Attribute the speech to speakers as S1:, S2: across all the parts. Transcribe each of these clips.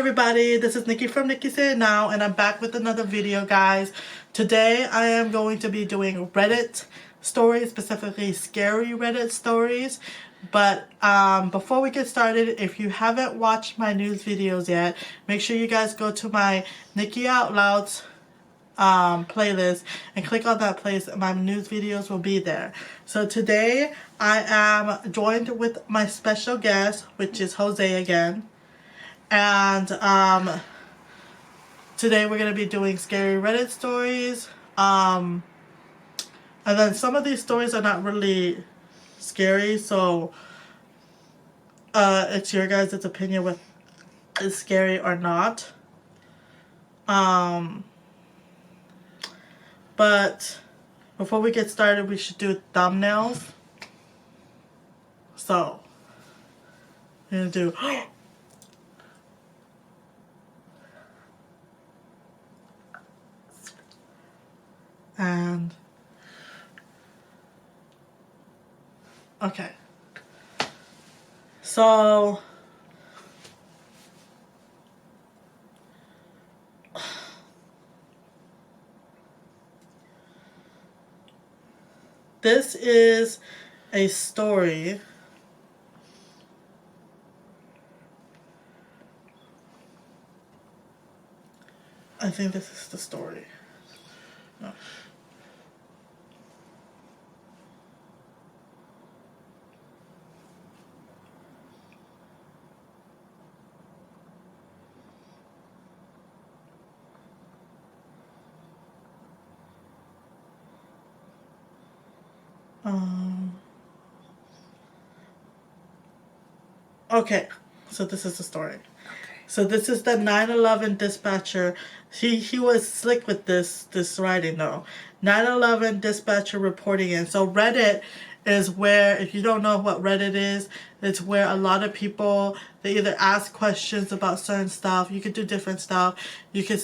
S1: everybody, this is Nikki from Nikki Say It Now, and I'm back with another video, guys. Today I am going to be doing Reddit stories, specifically scary Reddit stories. But before we get started, if you haven't watched my news videos yet, make sure you guys go to my Nikki Out Loud's playlist and click on that place. My news videos will be there. So today I am joined with my special guest, which is Jose again. And today we're going to be doing scary Reddit stories. And then some of these stories are not really scary, so it's your guys' opinion whether it's scary or not. But before we get started, we should do thumbnails. So, I'm going to do... And okay, so this is a story. I think this is the story. No. Okay, so this is the story. So this is the 9/11 dispatcher. He was slick with this writing though. 9/11 dispatcher reporting in. So Reddit is where, if you don't know what Reddit is, it's where a lot of people, they either ask questions about certain stuff. You could do different stuff. You could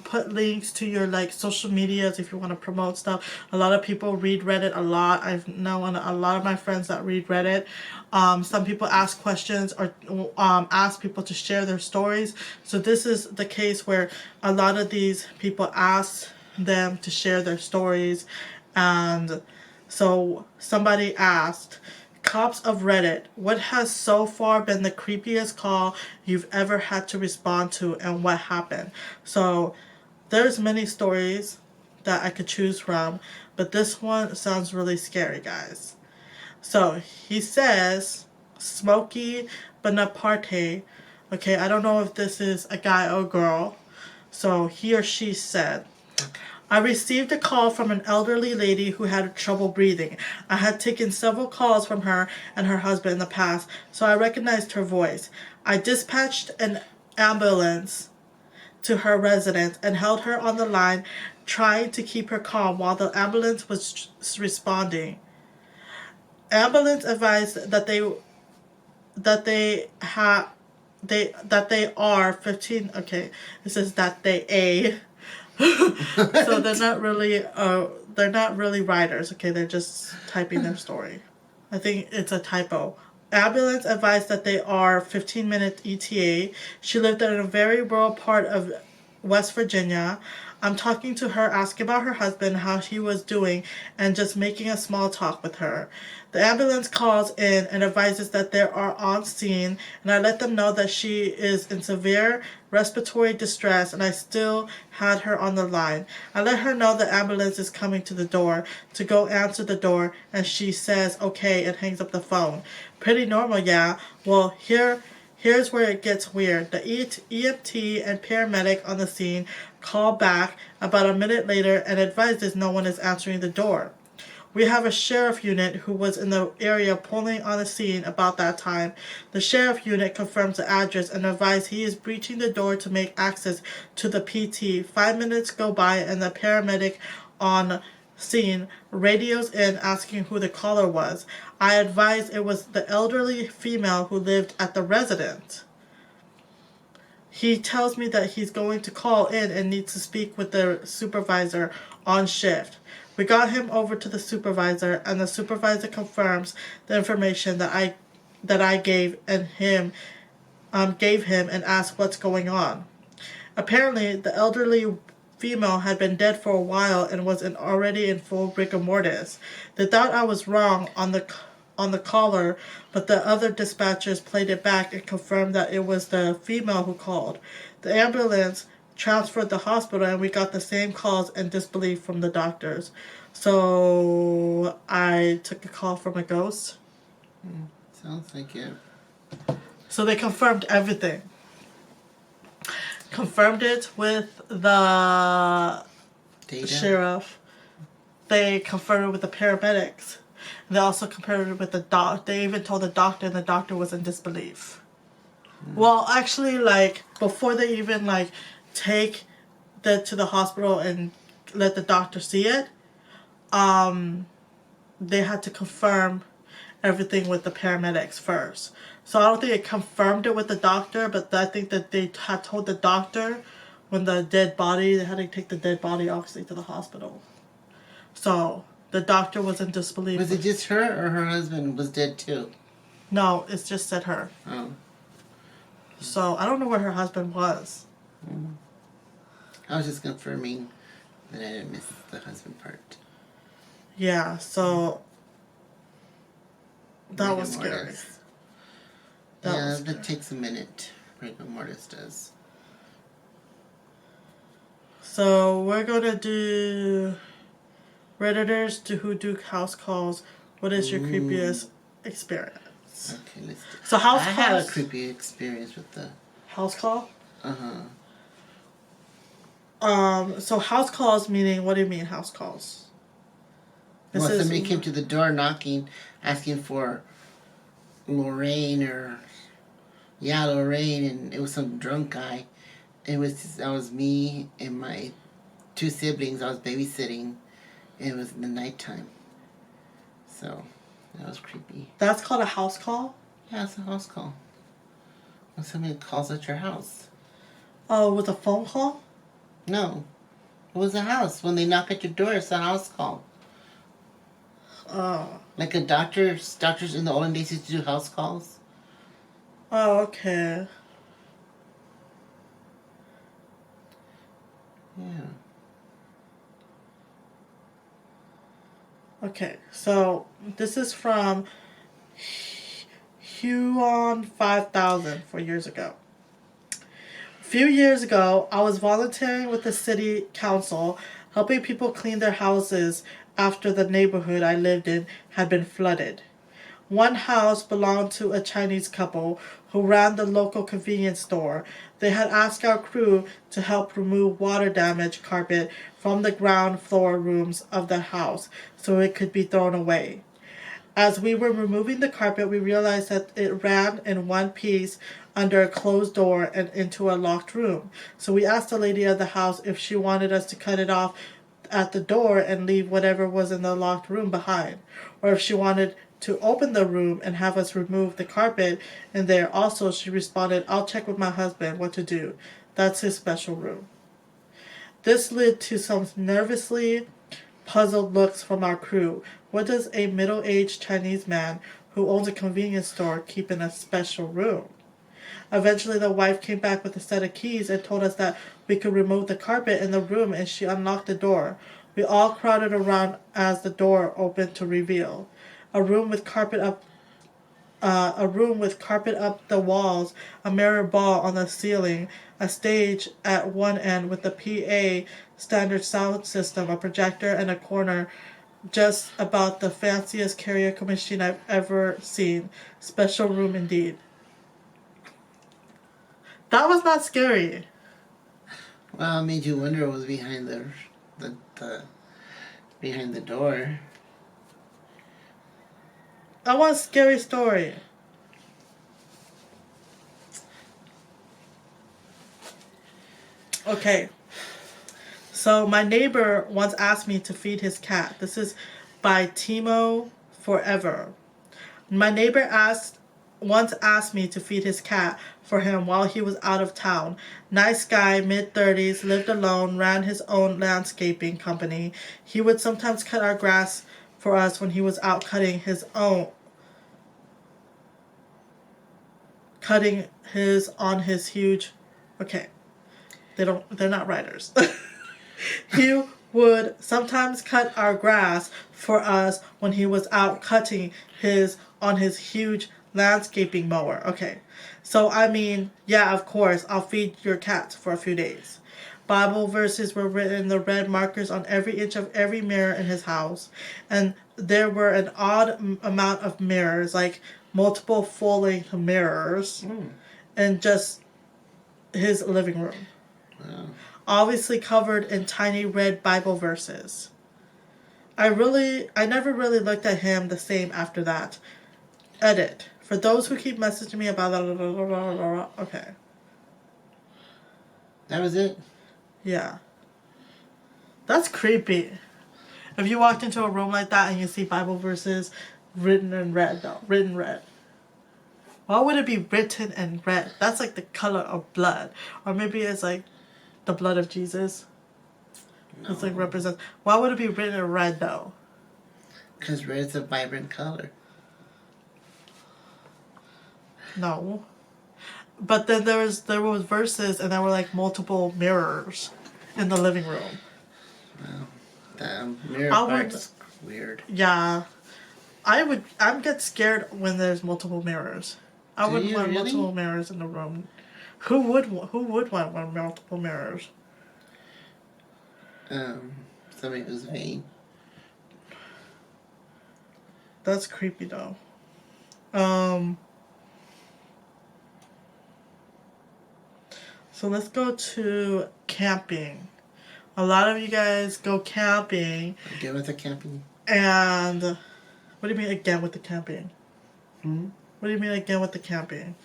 S1: put links to your like social medias if you want to promote stuff. A lot of people read Reddit a lot. I've known a lot of my friends that read Reddit. Some people ask questions or ask people to share their stories. So this is the case where a lot of these people ask them to share their stories. And so somebody asked, "Cops of Reddit, what has so far been the creepiest call you've ever had to respond to, and what happened?" So there's many stories that I could choose from, but this one sounds really scary, guys. So he says, Smokey Bonaparte. Okay, I don't know if this is a guy or girl. So he or she said, "I received a call from an elderly lady who had trouble breathing. I had taken several calls from her and her husband in the past, so I recognized her voice. I dispatched an ambulance to her residence and held her on the line, trying to keep her calm while the ambulance was responding. Ambulance advised that they are 15." Okay, it says that they so they're not really writers. Okay, they're just typing their story. I think it's a typo. Ambulance advised that they are 15-minute ETA. She lived in a very rural part of West Virginia. I'm talking to her, asking about her husband, how he was doing, and just making a small talk with her. The ambulance calls in and advises that they are on scene, and I let them know that she is in severe respiratory distress, and I still had her on the line. I let her know the ambulance is coming to the door to go answer the door, and she says okay and hangs up the phone. Pretty normal, yeah. Well, here's where it gets weird. The EMT and paramedic on the scene call back about a minute later and advises no one is answering the door. We have a sheriff unit who was in the area pulling on the scene about that time. The sheriff unit confirms the address and advises he is breaching the door to make access to the PT. 5 minutes go by and the paramedic on scene radios in asking who the caller was. I advised it was the elderly female who lived at the residence. He tells me that he's going to call in and needs to speak with the supervisor on shift. We got him over to the supervisor, and the supervisor confirms the information that I gave and him gave him and asked what's going on. Apparently, the elderly female had been dead for a while and was already in full rigor mortis. They thought I was wrong on the caller, but the other dispatchers played it back and confirmed that it was the female who called. The ambulance transferred the hospital, and we got the same calls and disbelief from the doctors. So I took a call from a ghost.
S2: Sounds like it.
S1: So they confirmed everything. Confirmed it with the
S2: Data?
S1: sheriff. They confirmed it with the paramedics. And they also confirmed it with the doc. They even told the doctor, and the doctor was in disbelief. Well, actually, like, before they even, like, take that to the hospital and let the doctor see it, they had to confirm everything with the paramedics first. So I don't think it confirmed it with the doctor, but I think that they had told the doctor when the dead body, they had to take the dead body obviously to the hospital. So the doctor was in disbelief.
S2: Was it just her, or her husband was dead too?
S1: No, it's just said her.
S2: Oh.
S1: So I don't know where her husband was.
S2: I was just confirming that I didn't miss the husband part.
S1: Yeah, so that
S2: Rigor
S1: was scary.
S2: mortis.
S1: That
S2: Yeah,
S1: was
S2: that takes a minute. Rigor mortis does.
S1: So we're gonna do Redditors to who do house calls. What is your creepiest experience?
S2: Okay, let's do.
S1: So house
S2: I
S1: calls.
S2: had a creepy experience with the.
S1: House call.
S2: Uh-huh.
S1: So house calls meaning, what do you mean house calls?
S2: Well, somebody came to the door knocking, asking for Lorraine Lorraine, and it was some drunk guy. I was me and my two siblings. I was babysitting, and it was in the nighttime. So that was creepy.
S1: That's called a house call?
S2: Yeah, it's a house call. When somebody calls at your house.
S1: Oh, with a phone call?
S2: No, it was a house. When they knock at your door, it's a house call.
S1: Oh.
S2: Like a doctors in the olden days used to do house calls.
S1: Oh, okay.
S2: Yeah.
S1: Okay, so this is from Huon 5000 4 years ago. A few years ago, I was volunteering with the city council, helping people clean their houses after the neighborhood I lived in had been flooded. One house belonged to a Chinese couple who ran the local convenience store. They had asked our crew to help remove water-damaged carpet from the ground floor rooms of the house so it could be thrown away. As we were removing the carpet, we realized that it ran in one piece under a closed door and into a locked room. So we asked the lady of the house if she wanted us to cut it off at the door and leave whatever was in the locked room behind, or if she wanted to open the room and have us remove the carpet in there. Also, she responded, "I'll check with my husband what to do. That's his special room." This led to some nervously puzzled looks from our crew. What does a middle-aged Chinese man who owns a convenience store keep in a special room? Eventually, the wife came back with a set of keys and told us that we could remove the carpet in the room, and she unlocked the door. We all crowded around as the door opened to reveal a room with carpet up the walls, a mirror ball on the ceiling, a stage at one end with a PA standard sound system, a projector, and a corner just about the fanciest karaoke machine I've ever seen. Special room indeed. That was not scary.
S2: Well, it made you wonder what was behind the behind the door.
S1: That was a scary story. Okay. So my neighbor once asked me to feed his cat. This is by Timo Forever. My neighbor once asked me to feed his cat for him while he was out of town. Nice guy, mid-30s, lived alone, ran his own landscaping company. He would sometimes cut our grass for us when he was out cutting his own. cutting on his huge, okay, they're not writers. He would sometimes cut our grass for us when he was out cutting on his huge landscaping mower. Okay. So I mean, yeah, of course, I'll feed your cats for a few days. Bible verses were written in the red markers on every inch of every mirror in his house, and there were an odd amount of mirrors, like multiple full-length mirrors, in just his living room.
S2: Wow.
S1: Obviously covered in tiny red Bible verses. I never really looked at him the same after that. Edit. For those who keep messaging me about that, okay.
S2: That was it?
S1: Yeah. That's creepy. If you walked into a room like that and you see Bible verses written in red, though. Written red. Why would it be written in red? That's like the color of blood. Or maybe it's like the blood of Jesus.
S2: No.
S1: It's like represents. Why would it be written in red, though?
S2: Because red is a vibrant color.
S1: No. But then there was verses and there were like multiple mirrors in the living room.
S2: Wow. The mirror
S1: I
S2: part's weird.
S1: Yeah. I'd get scared when there's multiple mirrors. I
S2: Do
S1: wouldn't
S2: you
S1: want
S2: really?
S1: multiple mirrors in the room. Who would want multiple mirrors?
S2: Somebody who's vain.
S1: That's creepy though. So let's go to camping. A lot of you guys go camping.
S2: Again with the camping.
S1: And what do you mean again with the camping?
S2: Hmm?
S1: What do you mean again with the camping?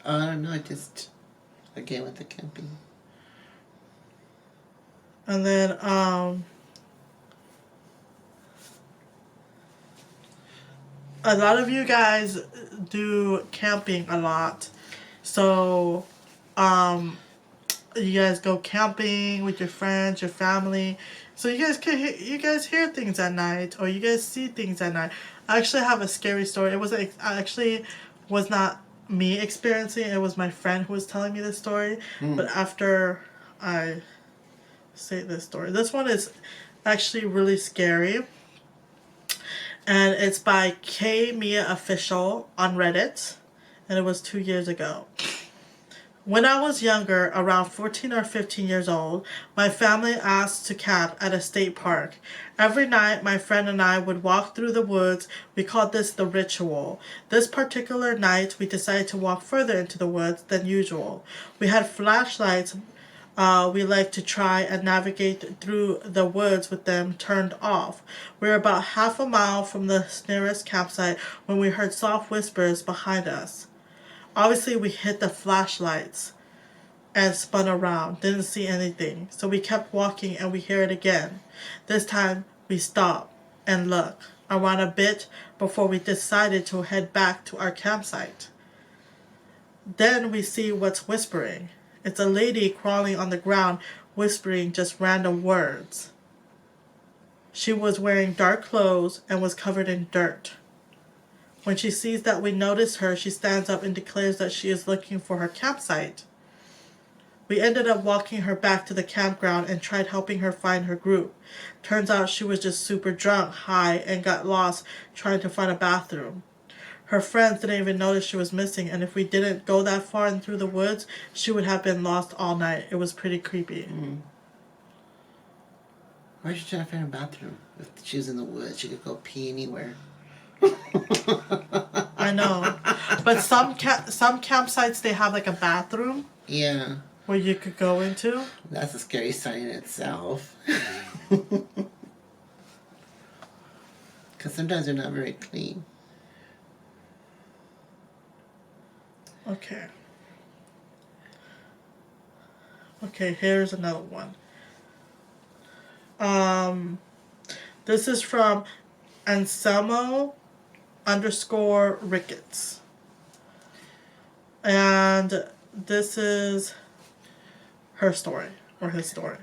S2: I don't know, just again with the camping.
S1: And then a lot of you guys do camping a lot. So you guys go camping with your friends, your family. So you guys hear things at night, or you guys see things at night. I actually have a scary story. Was not me experiencing it. It was my friend who was telling me this story. But after I say this story, this one is actually really scary. And it's by K Mia Official on Reddit. And it was 2 years ago. When I was younger, around 14 or 15 years old, my family asked to camp at a state park. Every night, my friend and I would walk through the woods. We called this the ritual. This particular night, we decided to walk further into the woods than usual. We had flashlights we liked to try and navigate through the woods with them turned off. We were about half a mile from the nearest campsite when we heard soft whispers behind us. Obviously, we hit the flashlights and spun around. Didn't see anything. So we kept walking and we hear it again. This time, we stop and look around a bit before we decided to head back to our campsite. Then we see what's whispering. It's a lady crawling on the ground, whispering just random words. She was wearing dark clothes and was covered in dirt. When she sees that we notice her, she stands up and declares that she is looking for her campsite. We ended up walking her back to the campground and tried helping her find her group. Turns out she was just super drunk, high, and got lost trying to find a bathroom. Her friends didn't even notice she was missing, and if we didn't go that far in through the woods, she would have been lost all night. It was pretty creepy.
S2: Why is she trying to find a bathroom? If she was in the woods, she could go pee anywhere.
S1: I know. But some campsites, they have like a bathroom.
S2: Yeah.
S1: Where you could go into.
S2: That's a scary sign in itself. Because sometimes they're not very clean.
S1: Okay. Okay, here's another one. This is from Anselmo_Ricketts. And this is her story, or his story.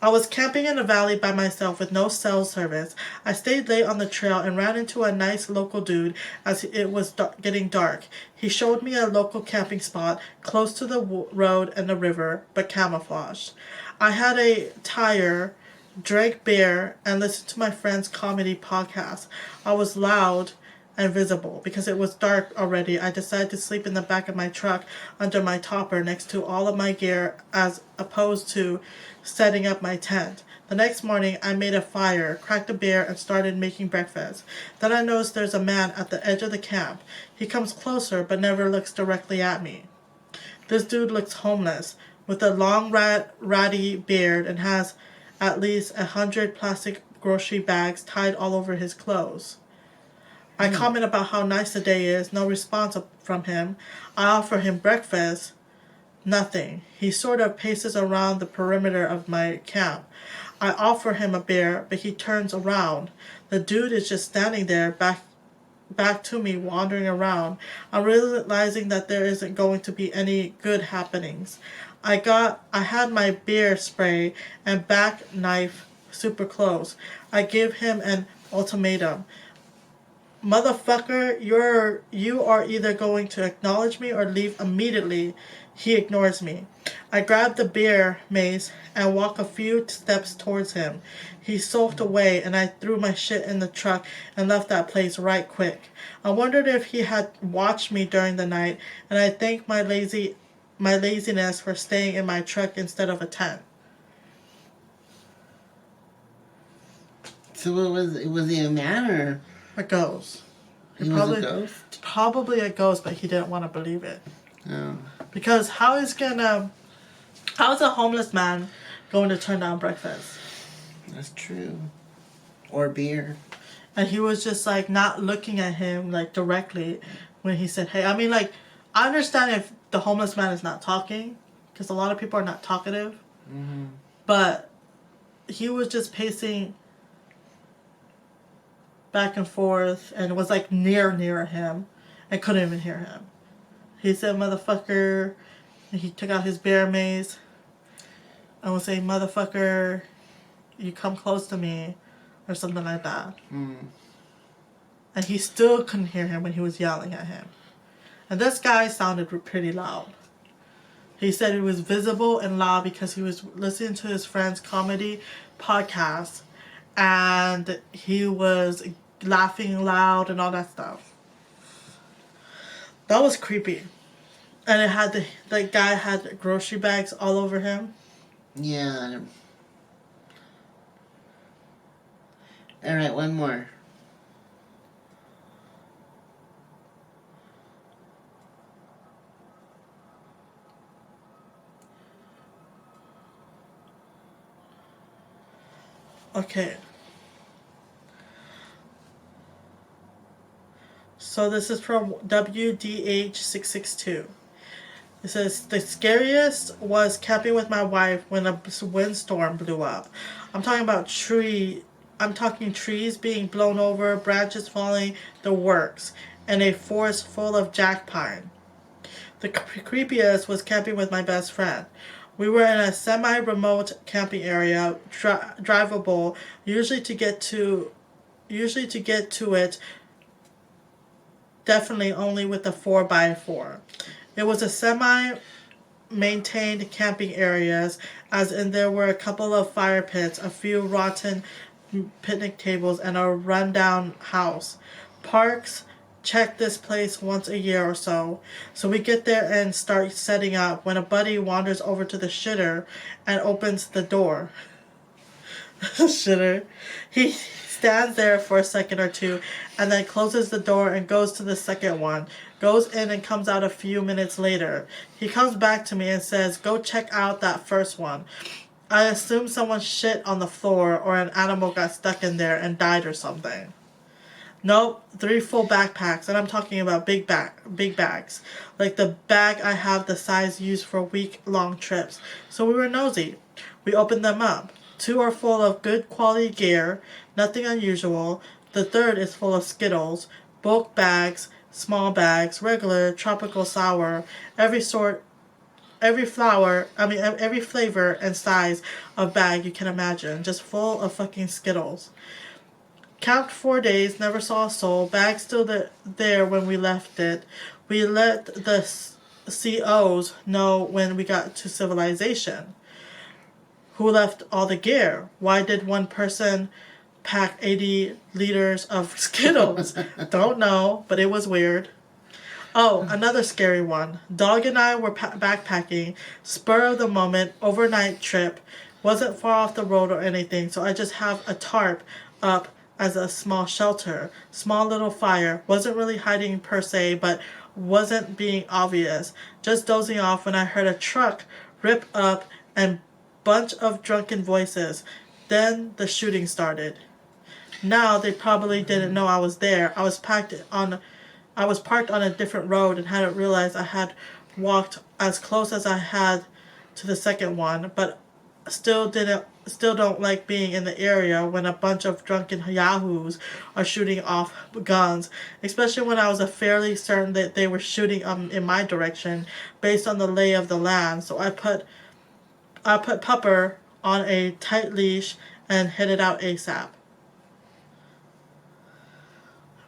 S1: I was camping in a valley by myself with no cell service. I stayed late on the trail and ran into a nice local dude as it was getting dark. He showed me a local camping spot close to the road and the river, but camouflaged. I had a tire, drank beer, and listened to my friend's comedy podcast. I was loud and visible. Because it was dark already, I decided to sleep in the back of my truck under my topper next to all of my gear as opposed to setting up my tent. The next morning, I made a fire, cracked a beer, and started making breakfast. Then I noticed there's a man at the edge of the camp. He comes closer but never looks directly at me. This dude looks homeless, with a long ratty beard and has at least 100 plastic grocery bags tied all over his clothes. I comment about how nice the day is, no response from him. I offer him breakfast, nothing. He sort of paces around the perimeter of my camp. I offer him a beer, but he turns around. The dude is just standing there, back to me, wandering around. I'm realizing that there isn't going to be any good happenings. I had my beer spray and back knife super close. I give him an ultimatum. Motherfucker, you are either going to acknowledge me or leave immediately. He ignores me. I grab the beer mace and walk a few steps towards him. He sulked away and I threw my shit in the truck and left that place right quick. I wondered if he had watched me during the night, and I thanked my laziness for staying in my truck instead of a tent.
S2: So what was he a man or?
S1: A ghost.
S2: He was a ghost?
S1: Probably a ghost, but he didn't want to believe it.
S2: Oh.
S1: Because how is a homeless man going to turn down breakfast?
S2: That's true. Or beer.
S1: And he was just like not looking at him like directly when he said, hey. I mean, like, I understand if the homeless man is not talking, because a lot of people are not talkative.
S2: Mm-hmm.
S1: But he was just pacing back and forth and was like near him and couldn't even hear him. He said, motherfucker, and he took out his bear mace and was saying, motherfucker, you come close to me, or something like that. And he still couldn't hear him when he was yelling at him. And this guy sounded pretty loud. He said it was visible and loud because he was listening to his friend's comedy podcast and he was laughing loud and all that stuff. That was creepy. And it had the guy had grocery bags all over him.
S2: Yeah. Alright, one more.
S1: Okay. So this is from WDH662. It says, the scariest was camping with my wife when a windstorm blew up. I'm talking trees being blown over, branches falling, the works, and a forest full of jack pine. The creepiest was camping with my best friend. We were in a semi-remote camping area, drivable, usually to get to it, definitely only with a 4x4. It was a semi-maintained camping areas, as in there were a couple of fire pits, a few rotten picnic tables, and a rundown house. Parks check this place once a year or so. So we get there and start setting up when a buddy wanders over to the shitter and opens the door. Shitter. He stands there for a second or two and then closes the door and goes to the second one. Goes in and comes out a few minutes later. He comes back to me and says, go check out that first one. I assume someone shit on the floor or an animal got stuck in there and died or something. Nope, 3 full backpacks, and I'm talking about big bags. Like the bag I have the size used for week-long trips. So we were nosy. We opened them up. 2 are full of good quality gear, nothing unusual. The third is full of Skittles, bulk bags, small bags, regular, tropical sour, every sort every flower, I mean, every flavor and size of bag you can imagine, just full of fucking Skittles. Camped 4 days, never saw a soul. Bag still there when we left it. We let the COs know when we got to civilization. Who left all the gear? Why did one person pack 80 liters of Skittles? Don't know, but it was weird. Oh, another scary one. Dog and I were backpacking, spur of the moment, overnight trip. Wasn't far off the road or anything, so I just have a tarp up as a small shelter. Small little fire. Wasn't really hiding per se, but wasn't being obvious. Just dozing off when I heard a truck rip up and bunch of drunken voices. Then the shooting started. Now they probably didn't know I was there. I was parked on a different road and hadn't realized I had walked as close as I had to the second one, but still don't like being in the area when a bunch of drunken yahoos are shooting off guns, especially when I was fairly certain that they were shooting in my direction based on the lay of the land. So I put Pupper on a tight leash and headed out ASAP.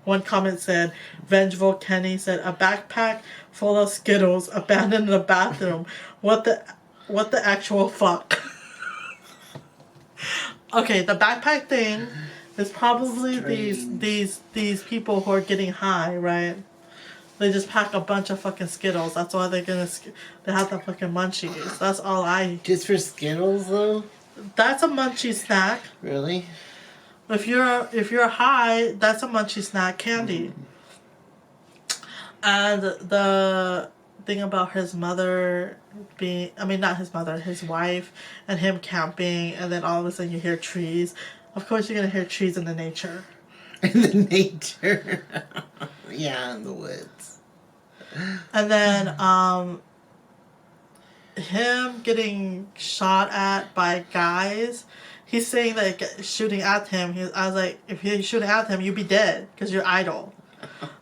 S1: One comment said, Vengeful Kenny said, a backpack full of Skittles abandoned in the bathroom. What the actual fuck? Okay, the backpack thing is probably these people who are getting high, right? They just pack a bunch of fucking Skittles. That's why they have the fucking munchies. That's all
S2: Just for Skittles, though?
S1: That's a munchie snack.
S2: Really?
S1: If you're high, that's a munchie snack, candy. And the thing about his mother not his mother, his wife, and him camping, and then all of a sudden you hear trees. Of course you're gonna hear trees in the nature.
S2: In the nature. Yeah, in the woods.
S1: And then him getting shot at by guys. He's saying that shooting at him. I was like, if you're shooting at him, you'd be dead because you're idle.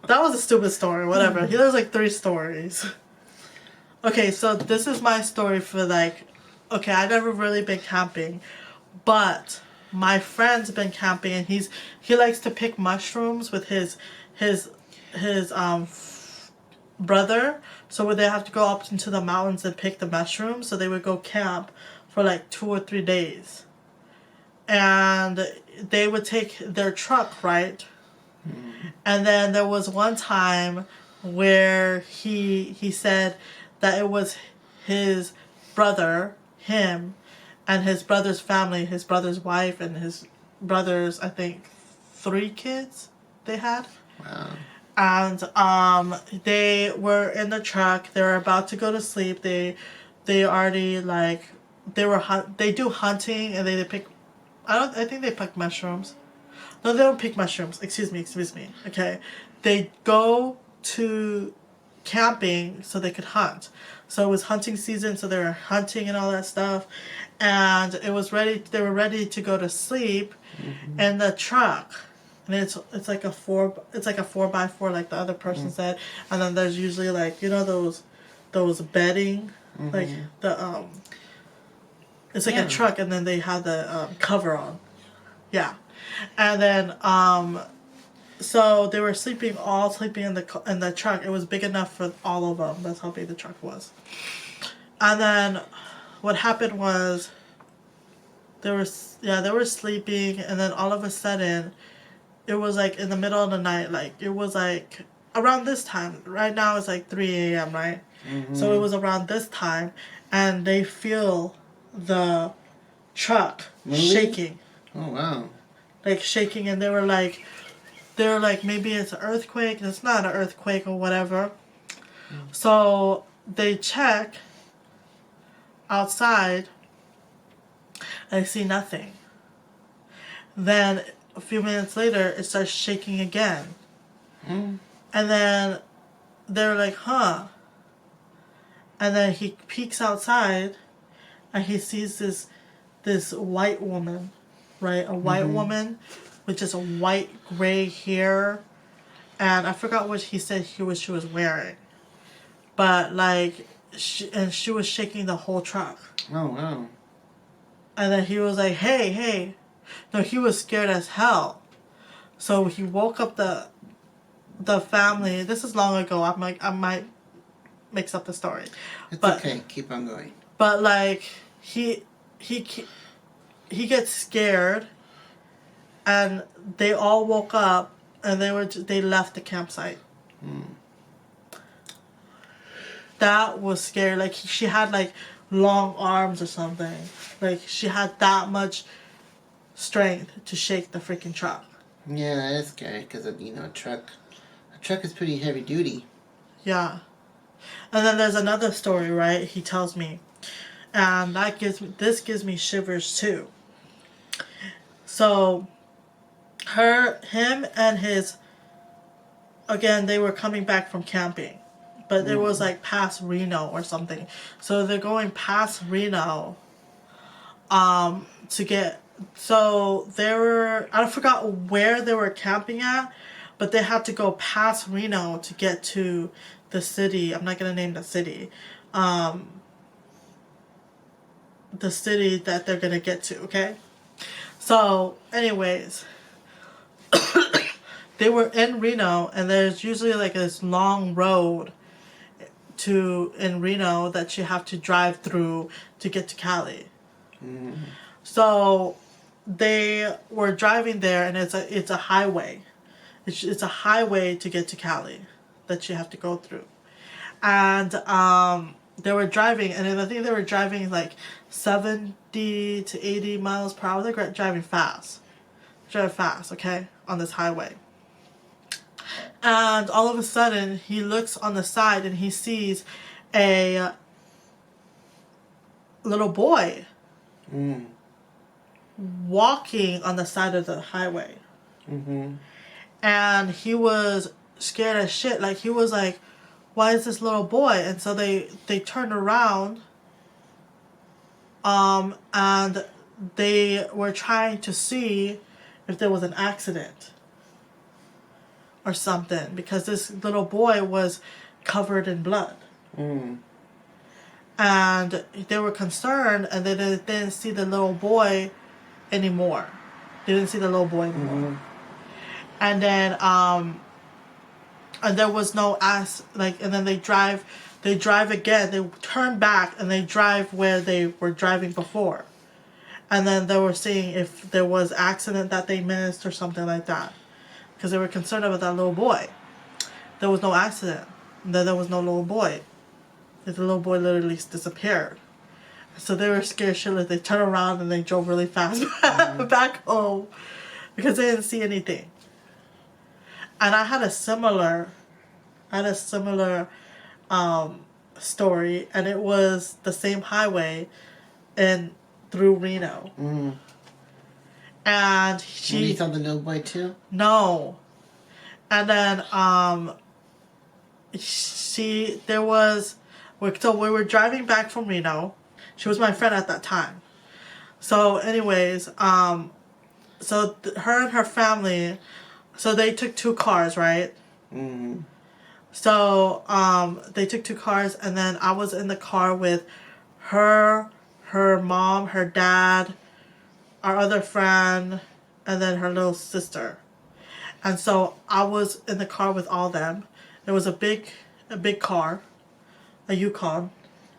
S1: That was a stupid story. Whatever. There's like 3 stories. Okay, so this is my story for okay, I've never really been camping, but my friend's been camping and he likes to pick mushrooms with his brother. So would they have to go up into the mountains and pick the mushrooms? So they would go camp for like 2 or 3 days. And they would take their truck, right? And then there was one time where he said that it was his brother, him, and his brother's family, his brother's wife, and his brother's, I think, 3 kids they had.
S2: Wow.
S1: And they were in the truck. They were about to go to sleep. They already they do hunting and they pick. I think they pick mushrooms. No, they don't pick mushrooms. Excuse me. Okay, they go to camping so they could hunt. So it was hunting season, so they were hunting and all that stuff, and it was ready. They were ready to go to sleep in the truck. And it's like a 4x4 like the other person said, and then there's usually those bedding, like the it's like a truck, and then they have the cover on, yeah, and then so they were all sleeping in the truck. It was big enough for all of them. That's how big the truck was. And then what happened was they were sleeping, and then all of a sudden. It was like in the middle of the night, like it was like around this time. Right now it's like 3 a.m., right? So it was around this time, and they feel the truck shaking.
S2: Oh, wow.
S1: Like shaking, and they were like, maybe it's an earthquake. And it's not an earthquake or whatever. So they check outside, and they see nothing. Then a few minutes later, it starts shaking again. And then they're like, huh. And then he peeks outside, and he sees this white woman, right? A white woman with just a white gray hair. And I forgot what he said she was wearing. But, like, she was shaking the whole truck.
S2: Oh, wow.
S1: And then he was like, hey, hey. No, he was scared as hell. So he woke up the family. This is long ago. I might mix up the story.
S2: It's
S1: But
S2: okay. Keep on going.
S1: but like he gets scared, and they all woke up, and they left the campsite. That was scary. Like she had like long arms or something. Like she had that much strength to shake the freaking truck.
S2: Yeah, that is scary because, you know, a truck is pretty heavy duty.
S1: Yeah. And then there's another story, right? He tells me, and this gives me shivers too. So, him and his, again, they were coming back from camping, but it was like past Reno or something. So they're going past Reno, to get. So they were, I forgot where they were camping at, but they had to go past Reno to get to the city. I'm not gonna name the city. The city that they're gonna get to, okay? So, anyways, they were in Reno, and there's usually like this long road in Reno that you have to drive through to get to Cali. So they were driving there, and it's a highway. It's a highway to get to Cali that you have to go through. And they were driving, and I think they were driving like 70 to 80 miles per hour. They're driving fast. Drive fast, okay, on this highway. And all of a sudden, he looks on the side and he sees a little boy walking on the side of the highway. And he was scared as shit. Like, he was like, why is this little boy? And so they turned around, and they were trying to see if there was an accident or something, because this little boy was covered in blood. And they were concerned, and they didn't see the little boy anymore. They didn't see the little boy anymore. And then and there was no and then they drive again, they turn back and they drive where they were driving before. And then they were seeing if there was accident that they missed or something like that, because they were concerned about that little boy. There was no accident. Then there was no little boy. The little boy literally disappeared. So they were scared shitless. They turned around and they drove really fast back home because they didn't see anything. And I had a similar story, and it was the same highway through Reno. And
S2: You saw the little boy too?
S1: No. And then so we were driving back from Reno. She was my friend at that time. So anyways, her and her family, so they took 2 cars, right? So they took 2 cars, and then I was in the car with her mom, her dad, our other friend, and then her little sister. And so I was in the car with all them. It was a big car, a Yukon.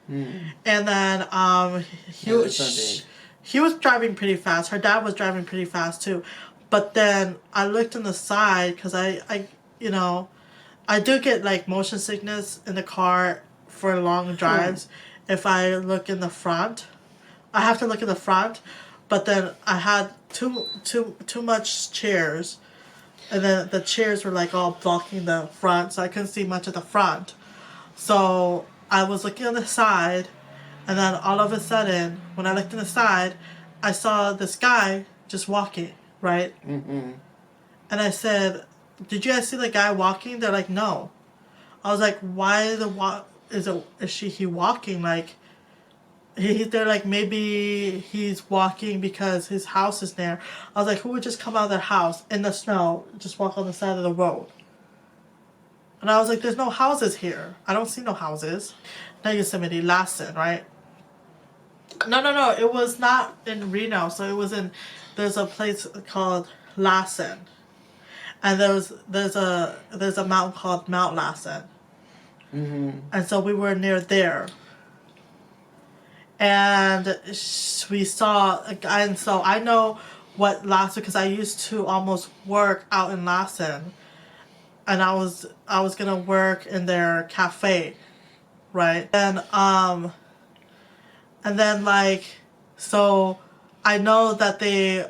S1: And then he was driving pretty fast. Her dad was driving pretty fast too. But then I looked on the side, because I do get like motion sickness in the car for long drives. If I look in the front, I have to look in the front. But then I had too much chairs, and then the chairs were like all blocking the front, so I couldn't see much of the front. So I was looking on the side, and then all of a sudden, when I looked on the side, I saw this guy just walking, right? And I said, "Did you guys see the guy walking?" They're like, "No." I was like, "Why is he walking? Like, they're like, maybe he's walking because his house is there." I was like, who would just come out of their house in the snow, just walk on the side of the road? And I was like, there's no houses here. I don't see no houses. Not Yosemite, Lassen, right? No. It was not in Reno. So it was in, there's a place called Lassen. And there's a mountain called Mount Lassen.
S2: Mm-hmm.
S1: And so we were near there. And we saw, and so I know what Lassen, because I used to almost work out in Lassen. And I was gonna work in their cafe, right? And then like, so I know that the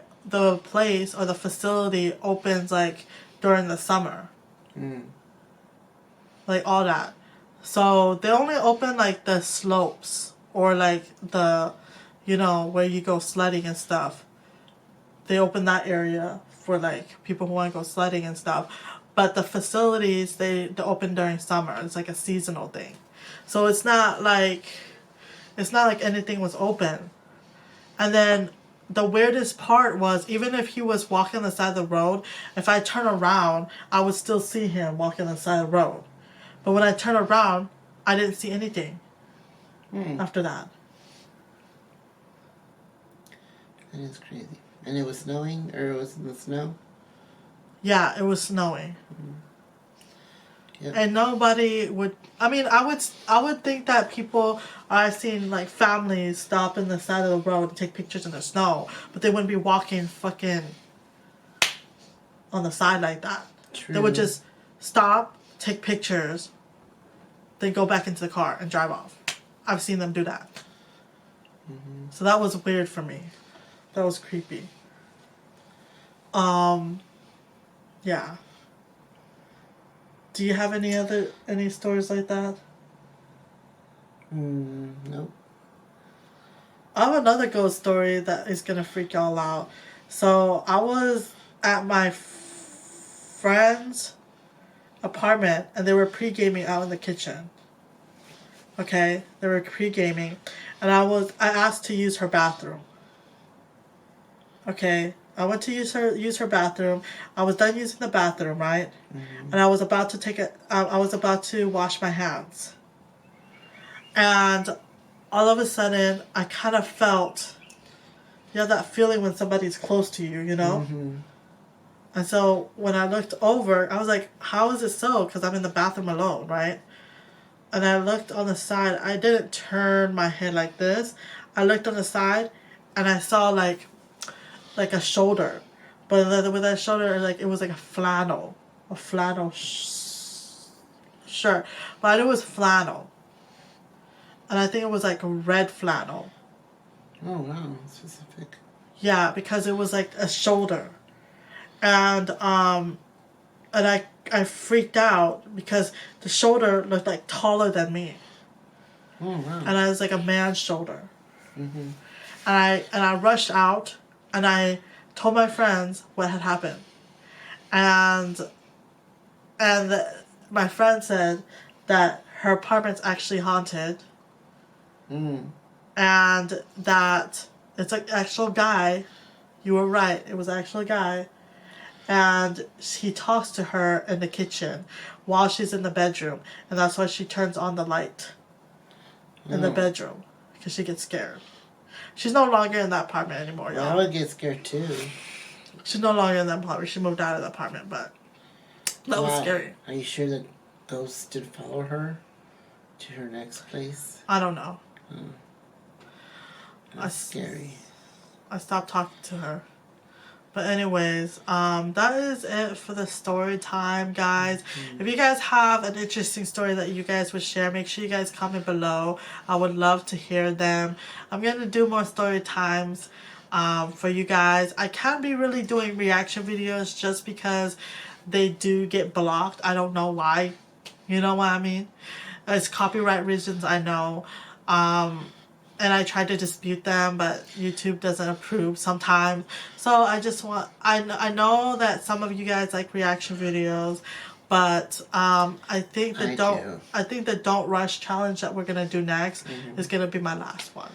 S1: place or the facility opens like during the summer.
S2: Mm.
S1: Like all that. So they only open like the slopes or like the, where you go sledding and stuff. They open that area for like people who want to go sledding and stuff. But the facilities, they open during summer. It's like a seasonal thing. So it's not like anything was open. And then the weirdest part was, even if he was walking on the side of the road, if I turn around, I would still see him walking on the side of the road. But when I turned around, I didn't see anything after that.
S2: That is crazy. And it was snowing, or it was in the snow?
S1: Yeah, it was snowing.
S2: Mm-hmm. Yep.
S1: And nobody would, I would think that people are seeing like families stop in the side of the road and take pictures in the snow, but they wouldn't be walking fucking on the side like that.
S2: True.
S1: They would just stop, take pictures, then go back into the car and drive off. I've seen them do that.
S2: Mm-hmm.
S1: So that was weird for me. That was creepy. Yeah. Do you have any stories like that?
S2: Nope.
S1: I have another ghost story that is gonna freak y'all out. So I was at my friend's apartment and they were pre-gaming out in the kitchen. Okay, they were pre-gaming, and I asked to use her bathroom. Okay, I went to use her bathroom. I was done using the bathroom, right?
S2: Mm-hmm.
S1: And I was about to I was about to wash my hands. And all of a sudden, I kind of felt, that feeling when somebody's close to you,
S2: Mm-hmm.
S1: And so when I looked over, I was like, how is it so? Because I'm in the bathroom alone, right? And I looked on the side. I didn't turn my head like this. I looked on the side, and I saw like a shoulder. But with that shoulder, like it was like a flannel shirt. But it was flannel. And I think it was like a red flannel.
S2: Oh, wow. Specific.
S1: Yeah, because it was like a shoulder. And I freaked out because the shoulder looked like taller than me.
S2: Oh, wow.
S1: And I was like a man's shoulder.
S2: Mm-hmm.
S1: And I rushed out and I told my friends what had happened. And my friend said that her apartment's actually haunted. And that it's an actual guy. You were right. It was an actual guy. And he talks to her in the kitchen while she's in the bedroom. And that's why she turns on the light in the bedroom. Because she gets scared. She's no longer in that apartment anymore, y'all.
S2: I would get scared too.
S1: She's no longer in that apartment. She moved out of the apartment, but that was scary.
S2: Are you sure that ghosts did follow her to her next place?
S1: I don't know.
S2: That's scary.
S1: I stopped talking to her. But anyways, that is it for the story time, guys. If you guys have an interesting story that you guys would share, make sure you guys comment below. I would love to hear them. I'm going to do more story times for you guys. I can't be really doing reaction videos just because they do get blocked. I don't know why. You know what I mean? It's copyright reasons, I know. And I tried to dispute them, but YouTube doesn't approve sometimes. So I just want, I know that some of you guys like reaction videos, but I think the don't rush challenge that we're gonna do next is gonna be my last one.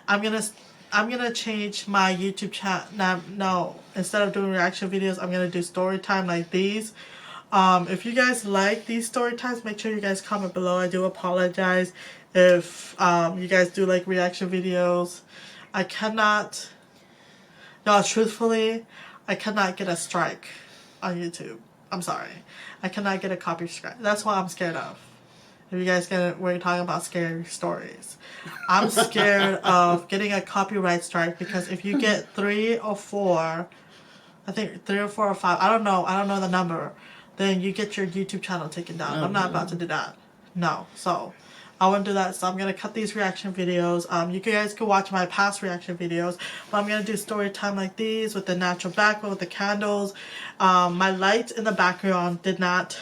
S1: I'm gonna change my YouTube channel. No, instead of doing reaction videos, I'm gonna do story time like these. If you guys like these story times, make sure you guys comment below. I do apologize if you guys do like reaction videos. I cannot, y'all, truthfully, I cannot get a strike on YouTube. I'm sorry. I cannot get a copy strike. That's what I'm scared of. If you guys get it, we're talking about scary stories. I'm scared of getting a copyright strike because if you get 3 or 4, I think 3 or 4 or 5, I don't know the number, then you get your YouTube channel taken down. I'm not about to do that. No. So I wouldn't do that. So I'm gonna cut these reaction videos. You guys can watch my past reaction videos, but I'm gonna do story time like these with the natural background with the candles. My light in the background does not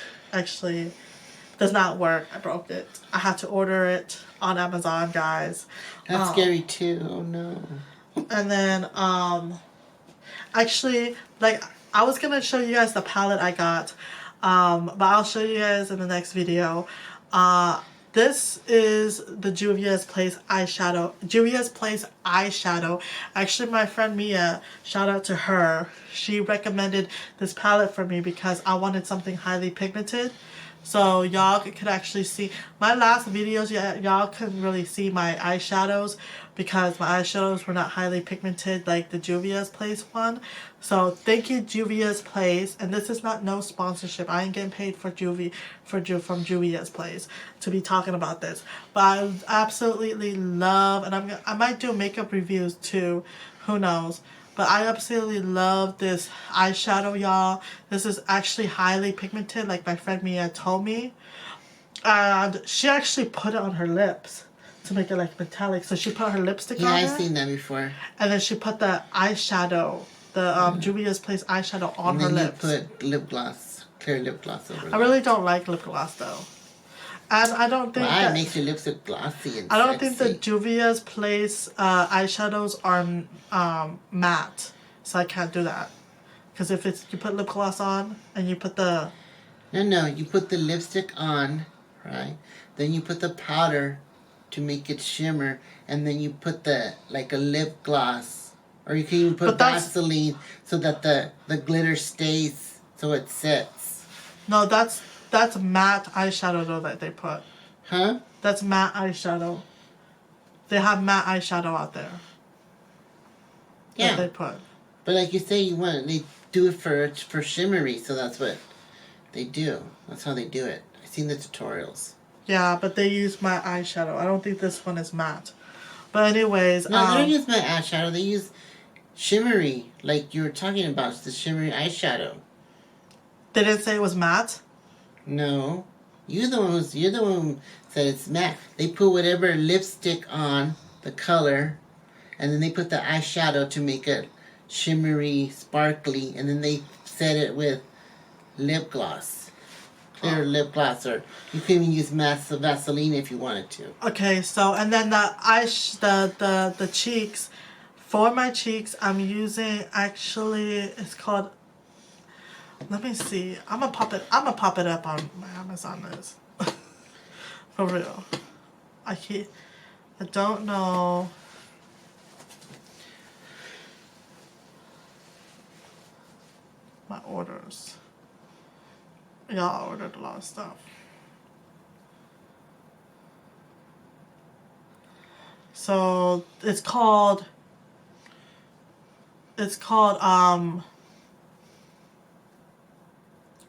S1: work. I broke it. I had to order it on Amazon, guys.
S2: That's scary too. Oh no.
S1: And then actually, like, I was gonna show you guys the palette I got, but I'll show you guys in the next video. This is the Juvia's Place eyeshadow. Juvia's Place eyeshadow. Actually, my friend Mia, shout out to her. She recommended this palette for me because I wanted something highly pigmented. So y'all could actually see my last videos. Y'all couldn't really see my eyeshadows because my eyeshadows were not highly pigmented like the Juvia's Place one. So thank you, Juvia's Place. And this is not no sponsorship. I ain't getting paid for from Juvia's Place to be talking about this. But I absolutely love, and I might do makeup reviews too. Who knows? But I absolutely love this eyeshadow, y'all. This is actually highly pigmented, like my friend Mia told me. And she actually put it on her lips to make it like metallic. So she put her lipstick on it.
S2: Yeah, I've seen that before.
S1: And then she put the eyeshadow, the Juvia's Place eyeshadow on her lips.
S2: And then you put lip gloss, clear lip gloss over it.
S1: I really don't like lip gloss though. And I don't think
S2: it makes your lips look glossy and
S1: I don't
S2: sexy.
S1: think the Juvia's Place eyeshadows are matte, so I can't do that. Because if you put lip gloss on and you put the
S2: no, you put the lipstick on, right? Then you put the powder to make it shimmer, and then you put the like a lip gloss, or you can even put Vaseline so that the glitter stays, so it sets.
S1: No, that's matte eyeshadow though that they put.
S2: Huh?
S1: That's matte eyeshadow. They have matte eyeshadow out there.
S2: Yeah.
S1: That they put.
S2: But like you say, they do it for shimmery, so that's what they do. That's how they do it. I've seen the tutorials.
S1: Yeah, but they use matte eyeshadow. I don't think this one is matte. But anyways,
S2: no, they don't use matte eyeshadow. They use shimmery, like you were talking about, the shimmery eyeshadow.
S1: They didn't say it was matte?
S2: No, you're the one who said it's matte. They put whatever lipstick on the color, and then they put the eyeshadow to make it shimmery, sparkly, and then they set it with lip gloss, clear lip gloss, or you can even use Vaseline if you wanted to.
S1: Okay, so and then the cheeks, for my cheeks, I'm using it's called. Let me see. I'm gonna pop it up on my Amazon list. For real. I don't know. My orders. Y'all ordered a lot of stuff. So it's called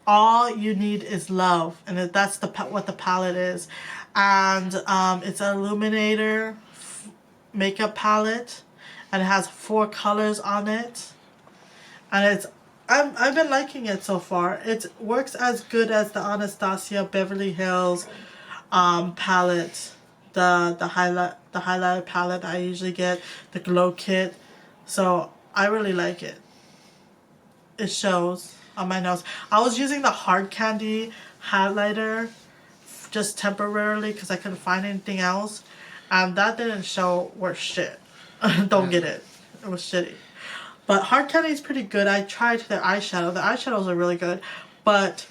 S1: All You Need Is Love, and that's what the palette is, and it's an illuminator makeup palette, and it has 4 colors on it, and I've been liking it so far. It works as good as the Anastasia Beverly Hills palette, the highlighter palette I usually get, the glow kit. So I really like it. It shows on my nose. I was using the hard candy highlighter just temporarily because I couldn't find anything else, and that didn't show worth shit. Don't get it. It was shitty. But hard candy is pretty good. I tried their eyeshadow. The eyeshadows are really good, but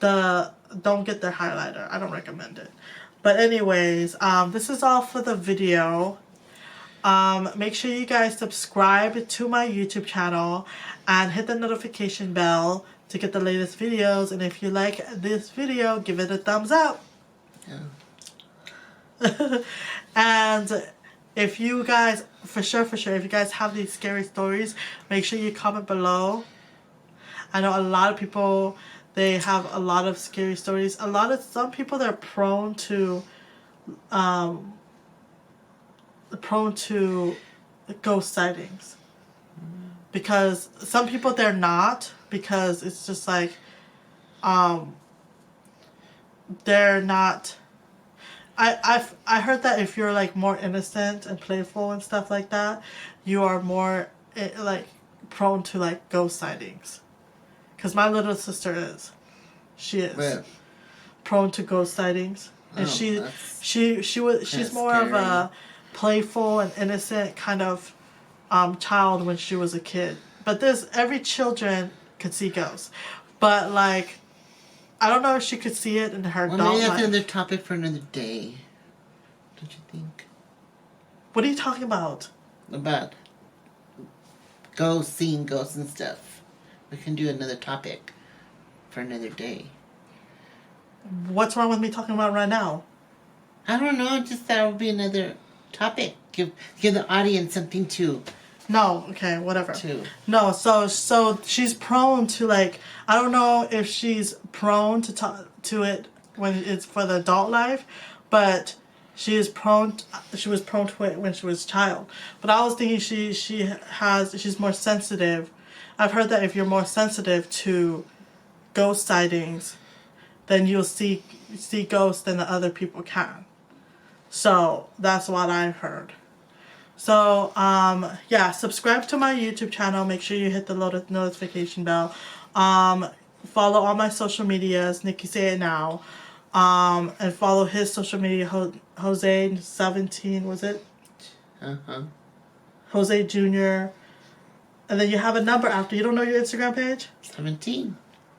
S1: don't get their highlighter. I don't recommend it. But anyways, this is all for the video. Make sure you guys subscribe to my YouTube channel and hit the notification bell to get the latest videos. And if you like this video, give it a thumbs up.
S2: Yeah.
S1: And if you guys, for sure, if you guys have these scary stories, make sure you comment below. I know a lot of people, they have a lot of scary stories. Some people, they're prone to ghost sightings. Because some people, they're not, because it's just like, they're not. I heard that if you're like more innocent and playful and stuff like that, you are more like prone to like ghost sightings. Because my little sister is,
S2: Well,
S1: prone to ghost sightings, and she's more of a playful and innocent kind of child when she was a kid. But every children could see ghosts, but like, I don't know if she could see it in her adult
S2: maybe that's
S1: life.
S2: another topic for another day. Don't you think?
S1: What are you talking about?
S2: About seeing ghosts and stuff. We can do another topic for another day.
S1: What's wrong with me talking about right now?
S2: I don't know. Just that would be another topic. Give the audience something to.
S1: No, okay, whatever.
S2: To.
S1: No, so she's prone to like, I don't know if she's prone to it when it's for the adult life, but she was prone to it when she was a child. But I was thinking she's more sensitive. I've heard that if you're more sensitive to ghost sightings, then you'll see ghosts than the other people can. So that's what I've heard. So, yeah, subscribe to my YouTube channel. Make sure you hit the notification bell. Follow all my social medias, Nikki Say It Now. And follow his social media, Jose17, was it?
S2: Uh-huh.
S1: Jose Jr. And then you have a number after. You don't know your Instagram page?
S2: 17.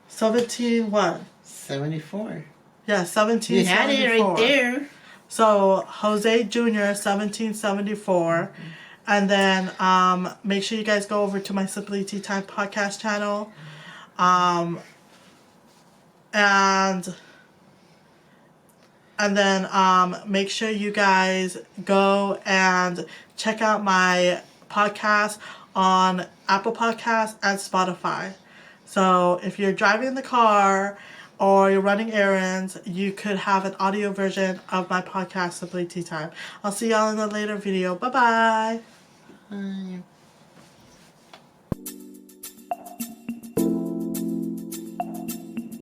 S1: 17 what?
S2: 74.
S1: Yeah, 1774.
S2: You had it right there.
S1: So, Jose Jr., 1774. And then make sure you guys go over to my Simply Tea Time podcast channel. And then make sure you guys go and check out my podcast on Apple Podcasts and Spotify. So if you're driving in the car or you're running errands, you could have an audio version of my podcast, Simply Tea Time. I'll see y'all in a later video. Bye-bye.
S2: Bye.